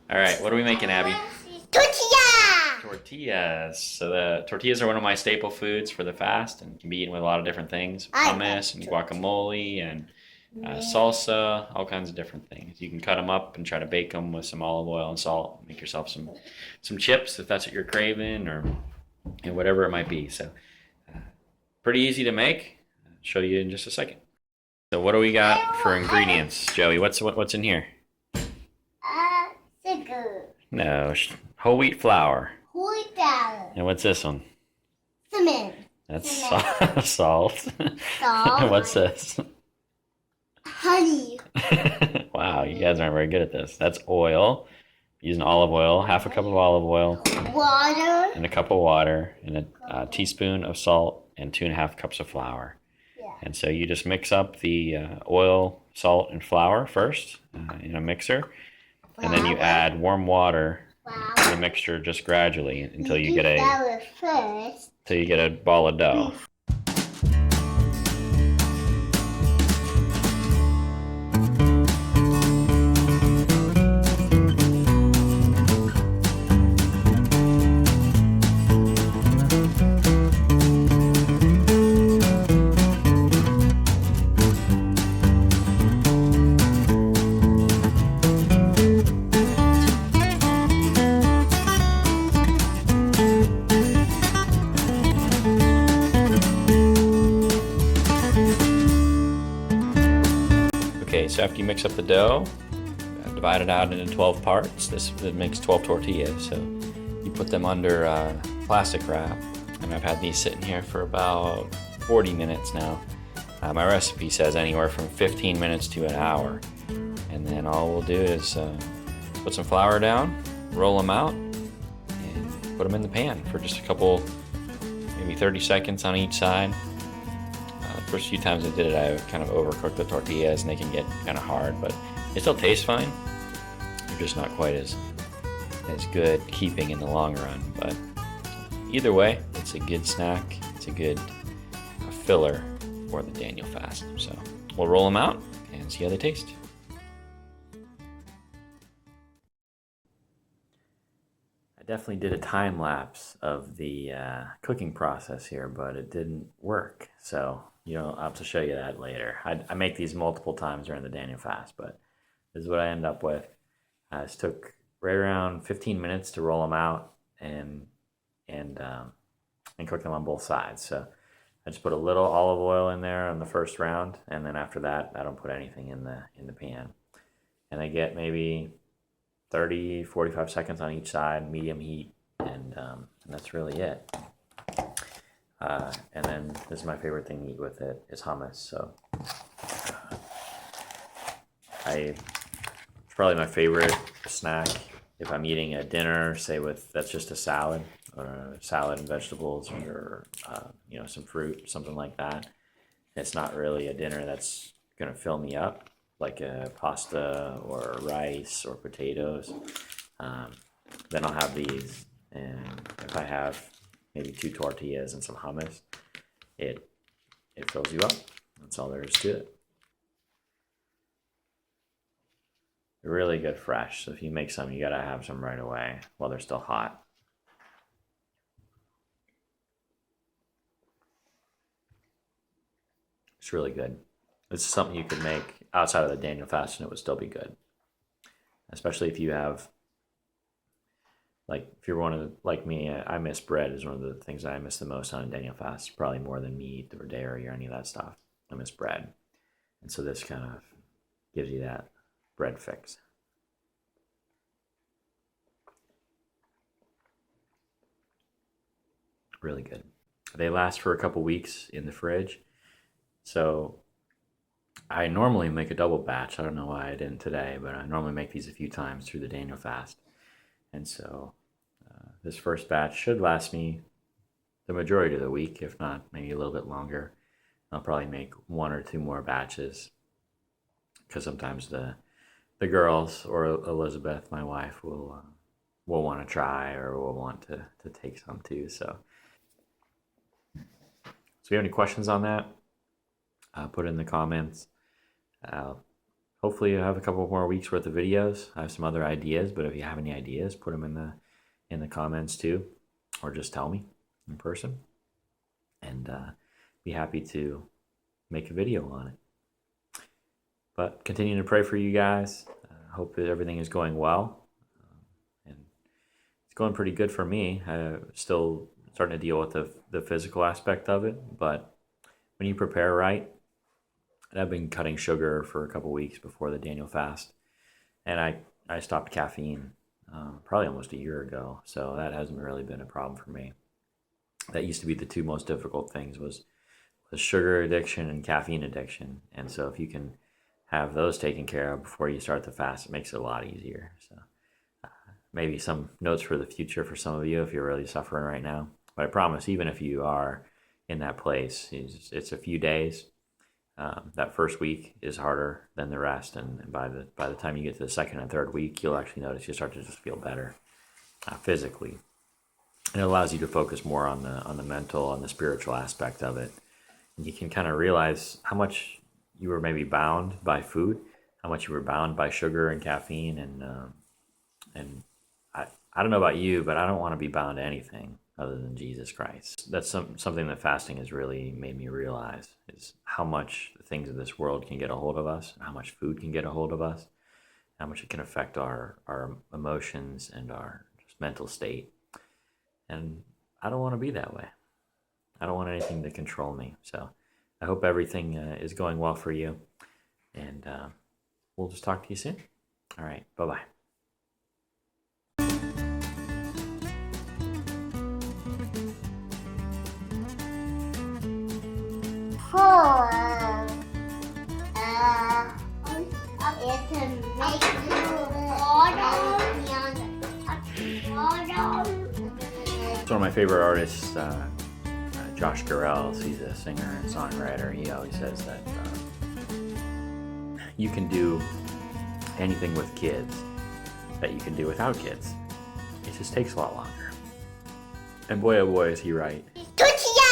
All right, what are we making, Abby? Tortilla! Tortillas. So the tortillas are one of my staple foods for the fast and can be eaten with a lot of different things. I Hummus and guacamole and salsa, all kinds of different things. You can cut them up and try to bake them with some olive oil and salt. Make yourself some chips if that's what you're craving or whatever it might be. So pretty easy to make. I'll show you in just a second. So what do we got for ingredients, Joey? What's in here? Sugar. No, whole wheat flour. Wheat flour. And what's this one? Cement. That's Cement. salt. Salt. What's this? Honey. Wow, you guys aren't very good at this. That's oil. Using olive oil, half a cup of olive oil, Water. and a cup of water, and a teaspoon of salt, and 2.5 cups of flour. Yeah. And so you just mix up the oil, salt, and flour first in a mixer, and then you add warm water to the mixture just gradually until you get a ball of dough. Okay, so after you mix up the dough, divide it out into 12 parts. This makes 12 tortillas. So you put them under plastic wrap, and I've had these sitting here for about 40 minutes now. My recipe says anywhere from 15 minutes to an hour. And then all we'll do is put some flour down, roll them out, and put them in the pan for just a couple, maybe 30 seconds on each side. First few times I did it, I kind of overcooked the tortillas and they can get kind of hard, but they still taste fine. They're just not quite as good keeping in the long run. But either way, it's a good snack. It's a good filler for the Daniel fast. So we'll roll them out and see how they taste. I definitely did a time lapse of the cooking process here, but it didn't work. So I'll have to show you that later. I make these multiple times during the Daniel fast, but this is what I end up with. It took right around 15 minutes to roll them out and cook them on both sides. So I just put a little olive oil in there on the first round, and then after that, I don't put anything in the pan. And I get maybe 30, 45 seconds on each side, medium heat, and that's really it. And then this is my favorite thing to eat with it is hummus. So it's probably my favorite snack if I'm eating a dinner, say that's just a salad or a salad and vegetables or some fruit, something like that. It's not really a dinner that's gonna fill me up like a pasta or rice or potatoes. Then I'll have these, and if I have maybe 2 tortillas and some hummus, it fills you up. That's all there is to it. They're really good fresh, so if you make some, you gotta have some right away while they're still hot. It's really good. This is something you could make outside of the Daniel fast and it would still be good. Especially if you have, if you're one of like me, I miss bread is one of the things that I miss the most on a Daniel fast, probably more than meat or dairy or any of that stuff. I miss bread. And so this kind of gives you that bread fix. Really good. They last for a couple weeks in the fridge. So I normally make a double batch. I don't know why I didn't today, but I normally make these a few times through the Daniel fast. And so this first batch should last me the majority of the week, if not maybe a little bit longer. I'll probably make 1 or 2 more batches because sometimes the girls or Elizabeth, my wife, will want to try or will want to take some too. So if you have any questions on that, put it in the comments. I'll hopefully you'll have a couple more weeks worth of videos. I have some other ideas, but if you have any ideas, put them in the comments too, or just tell me in person, and be happy to make a video on it. But continue to pray for you guys. Hope that everything is going well, and it's going pretty good for me. Still starting to deal with the physical aspect of it, but when you prepare right, and I've been cutting sugar for a couple weeks before the Daniel fast, and I stopped caffeine probably almost a year ago, so that hasn't really been a problem for me. That used to be the two most difficult things was sugar addiction and caffeine addiction, and so if you can have those taken care of before you start the fast, it makes it a lot easier. So maybe some notes for the future for some of you if you're really suffering right now. But I promise, even if you are in that place, it's a few days. That first week is harder than the rest, and by the time you get to the second and third week, you'll actually notice you start to just feel better physically, and it allows you to focus more on the mental, on the spiritual aspect of it. And you can kind of realize how much you were maybe bound by food, how much you were bound by sugar and caffeine, and I don't know about you, but I don't want to be bound to anything other than Jesus Christ. That's something that fasting has really made me realize, is how much the things of this world can get a hold of us, and how much food can get a hold of us, how much it can affect our emotions and our just mental state. And I don't want to be that way. I don't want anything to control me. So I hope everything is going well for you, and we'll just talk to you soon. All right, bye-bye. It's one of my favorite artists, Josh Garrels. He's a singer and songwriter. He always says that you can do anything with kids that you can do without kids. It just takes a lot longer. And boy, oh boy, is he right. Tortillas!